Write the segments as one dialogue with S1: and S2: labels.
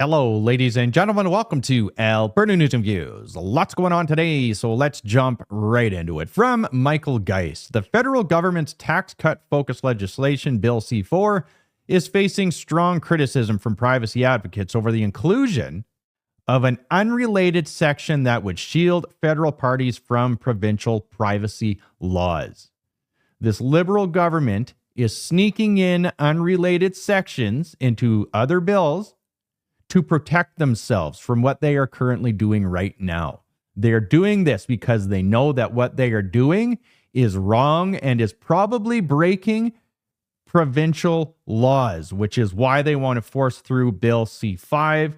S1: Hello, ladies and gentlemen. Welcome to Alberta News and Views. Lots going on today, so let's jump right into it. From Michael Geist, the federal government's tax cut focused legislation, Bill C-4, is facing strong criticism from privacy advocates over the inclusion of an unrelated section that would shield federal parties from provincial privacy laws. This liberal government is sneaking in unrelated sections into other bills to protect themselves from what they are currently doing right now. They are doing this because they know that what they are doing is wrong and is probably breaking provincial laws, which is why they want to force through Bill C-5,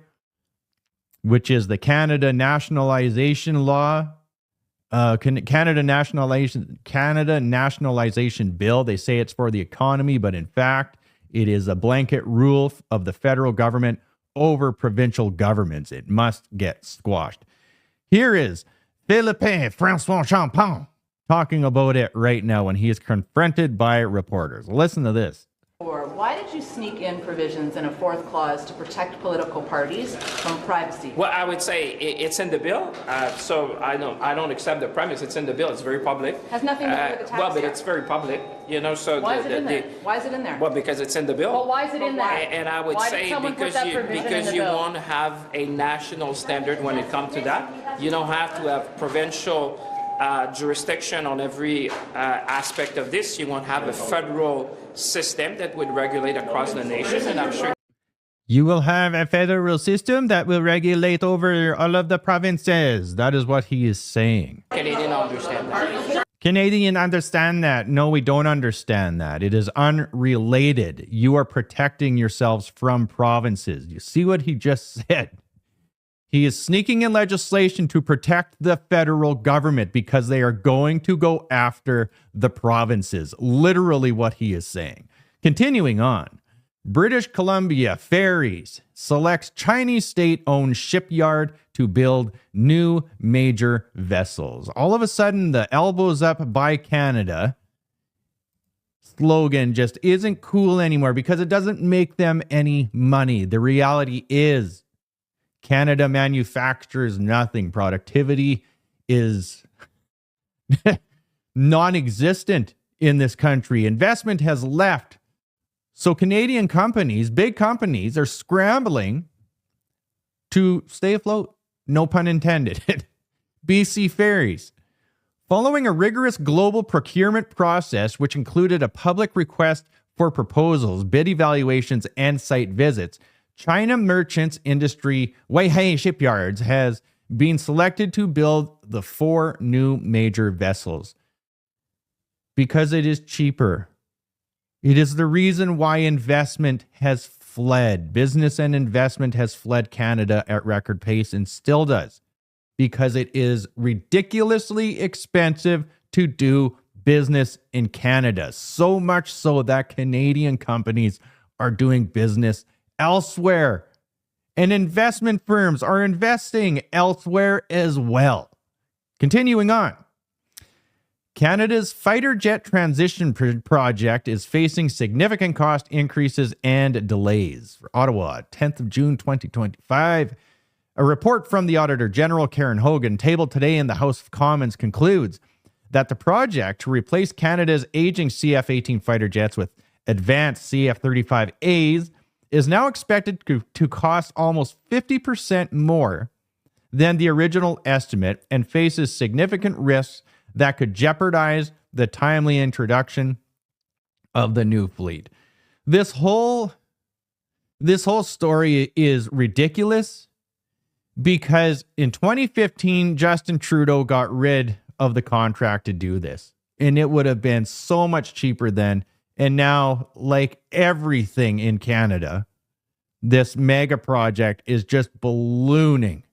S1: which is the Canada Nationalization Law, Canada Nationalization Bill. They say it's for the economy, but in fact, it is a blanket rule of the federal government over provincial governments. It must get squashed. Here is Philippe Francois Champagne talking about it right now when he is confronted by reporters. Listen to this.
S2: Why did you sneak in provisions in a fourth clause to protect political parties from privacy?
S3: Well, I would say it's in the bill, so I don't accept the premise. It's in the bill. It's very public.
S2: Has nothing to do with the tax.
S3: Well, but it's very public, you know. So
S2: why is it in there? Why is it in there?
S3: Well, because it's in the bill.
S2: Well, why is it in there?
S3: And I would say because you want to have a national standard when it comes to that. You don't have to have provincial jurisdiction on every aspect of this. You want to have a federal system that would regulate across the nation, and I'm sure
S1: you will have a federal system that will regulate over all of the provinces. That is what he is saying.
S3: Canadians understand that.
S1: Canadians understand that. No, we don't understand that. It is unrelated. You are protecting yourselves from provinces. You see what he just said? He is sneaking in legislation to protect the federal government because they are going to go after the provinces. Literally what he is saying. Continuing on, British Columbia Ferries selects Chinese state-owned shipyard to build new major vessels. All of a sudden, the elbows up by Canada slogan just isn't cool anymore because it doesn't make them any money. The reality is, Canada manufactures nothing. Productivity is non-existent in this country. Investment has left. So Canadian companies, big companies, are scrambling to stay afloat. No pun intended. BC Ferries. Following a rigorous global procurement process, which included a public request for proposals, bid evaluations, and site visits, China Merchants Industry Weihai Shipyards has been selected to build the 4 new major vessels because it is cheaper. It is the reason why investment has fled. Business and investment has fled Canada at record pace and still does because it is ridiculously expensive to do business in Canada. So much so that Canadian companies are doing business elsewhere, and investment firms are investing elsewhere as well. Continuing on, Canada's fighter jet transition project is facing significant cost increases and delays. For Ottawa, 10th of June 2025, a report from the Auditor General Karen Hogan tabled today in the House of Commons concludes that the project to replace Canada's aging CF-18 fighter jets with advanced CF-35As is now expected to cost almost 50% more than the original estimate and faces significant risks that could jeopardize the timely introduction of the new fleet. This whole story is ridiculous because in 2015, Justin Trudeau got rid of the contract to do this, and it would have been so much cheaper then. And now, like everything in Canada, this mega project is just ballooning.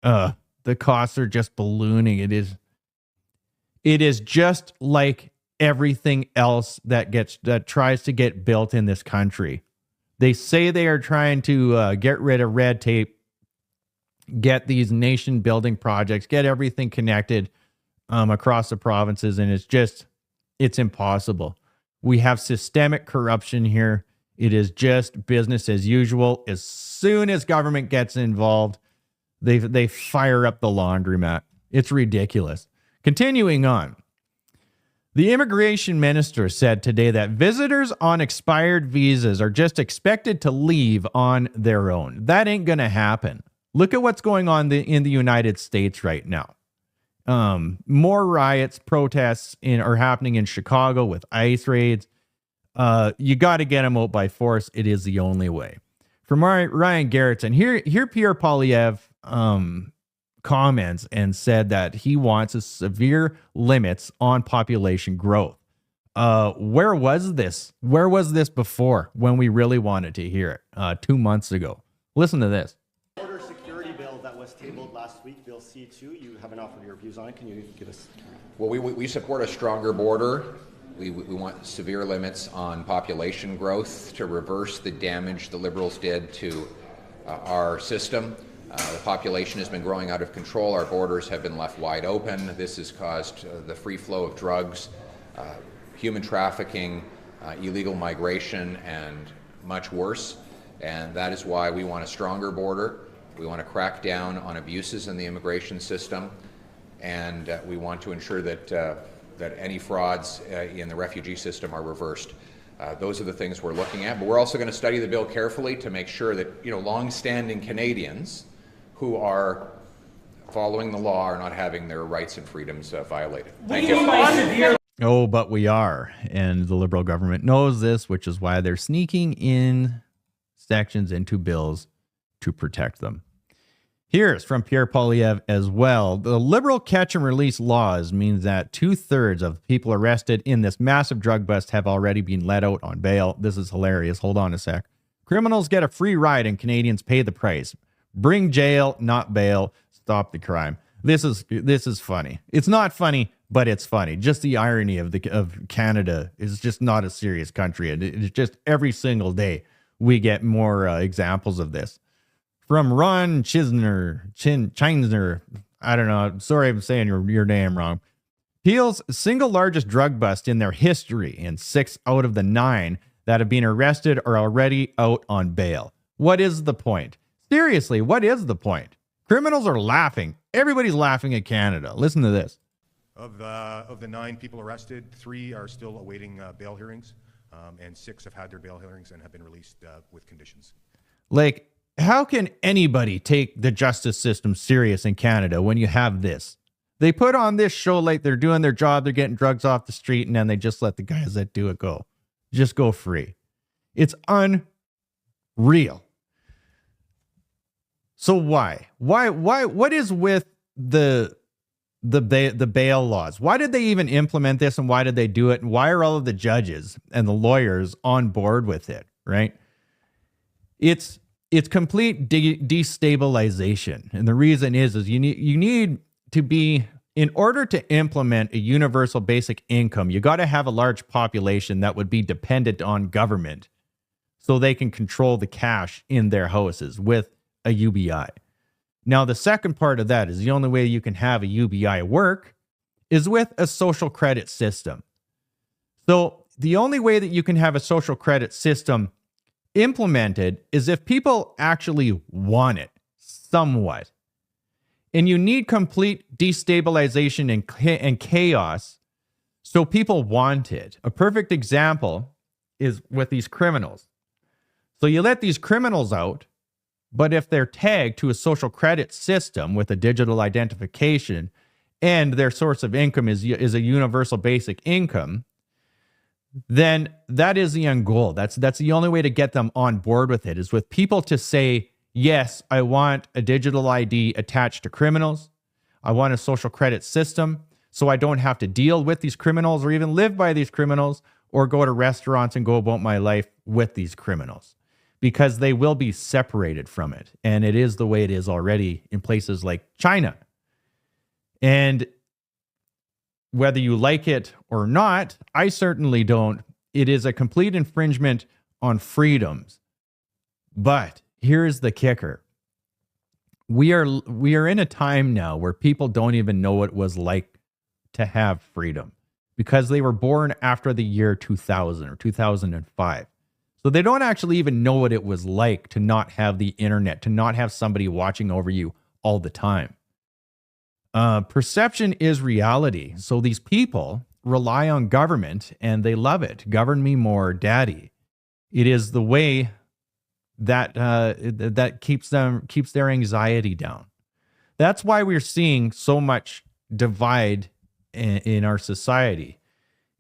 S1: The costs are just ballooning. It is just like everything else that tries to get built in this country. They say they are trying to get rid of red tape, get these nation building projects, get everything connected across the provinces, and it's impossible. We have systemic corruption here. It is just business as usual. As soon as government gets involved, they fire up the laundromat. It's ridiculous. Continuing on. The immigration minister said today that visitors on expired visas are just expected to leave on their own. That ain't going to happen. Look at what's going on in the United States right now. More riots, protests are happening in Chicago with ICE raids. You got to get them out by force. It is the only way. From Ryan Garrettson, here Pierre Poilievre comments and said that he wants a severe limits on population growth. Where was this? Where was this before when we really wanted to hear it 2 months ago? Listen to this.
S4: Border security bill that was tabled last week, Bill C2, you haven't offered your views on it. Can you give us?
S5: Well, we support a stronger border. We want severe limits on population growth to reverse the damage the Liberals did to our system. The population has been growing out of control. Our borders have been left wide open. This has caused the free flow of drugs, human trafficking, illegal migration, and much worse. And that is why we want a stronger border. We want to crack down on abuses in the immigration system. And we want to ensure that any frauds in the refugee system are reversed. Those are the things we're looking at. But we're also going to study the bill carefully to make sure that, long-standing Canadians who are following the law are not having their rights and freedoms violated. Thank you.
S1: Oh, but we are. And the Liberal government knows this, which is why they're sneaking in sections into bills to protect them. Here's from Pierre Poilievre as well. The Liberal catch and release laws means that 2/3 of people arrested in this massive drug bust have already been let out on bail. This is hilarious. Hold on a sec. Criminals get a free ride and Canadians pay the price. Bring jail, not bail. Stop the crime. This is funny. It's not funny, but it's funny. Just the irony of Canada is just not a serious country. And it's just every single day we get more examples of this. From Ron Chinsner, I don't know. Sorry if I'm saying your name wrong. Peel's single largest drug bust in their history, and 6 out of the 9 that have been arrested are already out on bail. What is the point? Seriously, what is the point? Criminals are laughing. Everybody's laughing at Canada. Listen to this.
S6: Of the 9 people arrested, 3 are still awaiting bail hearings, and 6 have had their bail hearings and have been released with conditions.
S1: Like, how can anybody take the justice system serious in Canada when you have this? They put on this show like they're doing their job, they're getting drugs off the street, and then they just let the guys that do it go. Just go free. It's unreal. So why? What is with the bail laws? Why did they even implement this, and why did they do it? And why are all of the judges and the lawyers on board with it, right? It's complete destabilization. And the reason is you need to be, in order to implement a universal basic income, you got to have a large population that would be dependent on government so they can control the cash in their houses with a UBI. Now, the second part of that is the only way you can have a UBI work is with a social credit system. So the only way that you can have a social credit system implemented is if people actually want it somewhat. And you need complete destabilization and chaos so people want it. A perfect example is with these criminals. So you let these criminals out, but if they're tagged to a social credit system with a digital identification and their source of income is a universal basic income, then that is the end goal. That's the only way to get them on board with it, is with people to say, yes, I want a digital ID attached to criminals. I want a social credit system so I don't have to deal with these criminals or even live by these criminals or go to restaurants and go about my life with these criminals, because they will be separated from it. And it is the way it is already in places like China. And whether you like it or not, I certainly don't. It is a complete infringement on freedoms. But here's the kicker. We are in a time now where people don't even know what it was like to have freedom because they were born after the year 2000 or 2005. So they don't actually even know what it was like to not have the internet, to not have somebody watching over you all the time. Perception is reality. So these people rely on government and they love it. Govern me more, daddy. It is the way that that keeps their anxiety down. That's why we're seeing so much divide in our society,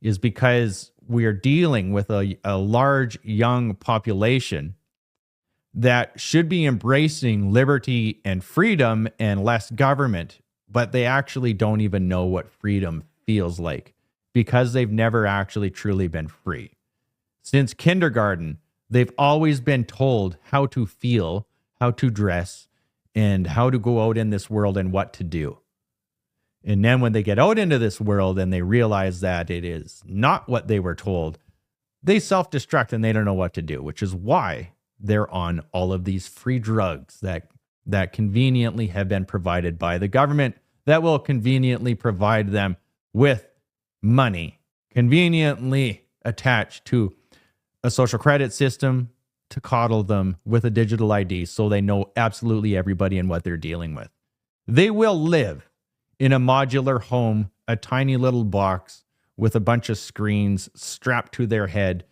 S1: is because we are dealing with a large young population that should be embracing liberty and freedom and less government, but they actually don't even know what freedom feels like because they've never actually truly been free. Since kindergarten, they've always been told how to feel, how to dress, and how to go out in this world and what to do. And then when they get out into this world and they realize that it is not what they were told, they self-destruct and they don't know what to do, which is why they're on all of these free drugs that conveniently have been provided by the government, that will conveniently provide them with money, conveniently attached to a social credit system to coddle them with a digital ID so they know absolutely everybody and what they're dealing with. They will live in a modular home, a tiny little box with a bunch of screens strapped to their head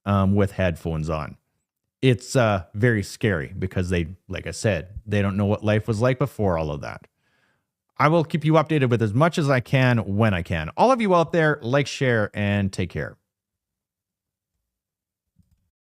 S1: with headphones on. It's very scary because they, like I said, they don't know what life was like before all of that. I will keep you updated with as much as I can when I can. All of you out there, like, share, and take care.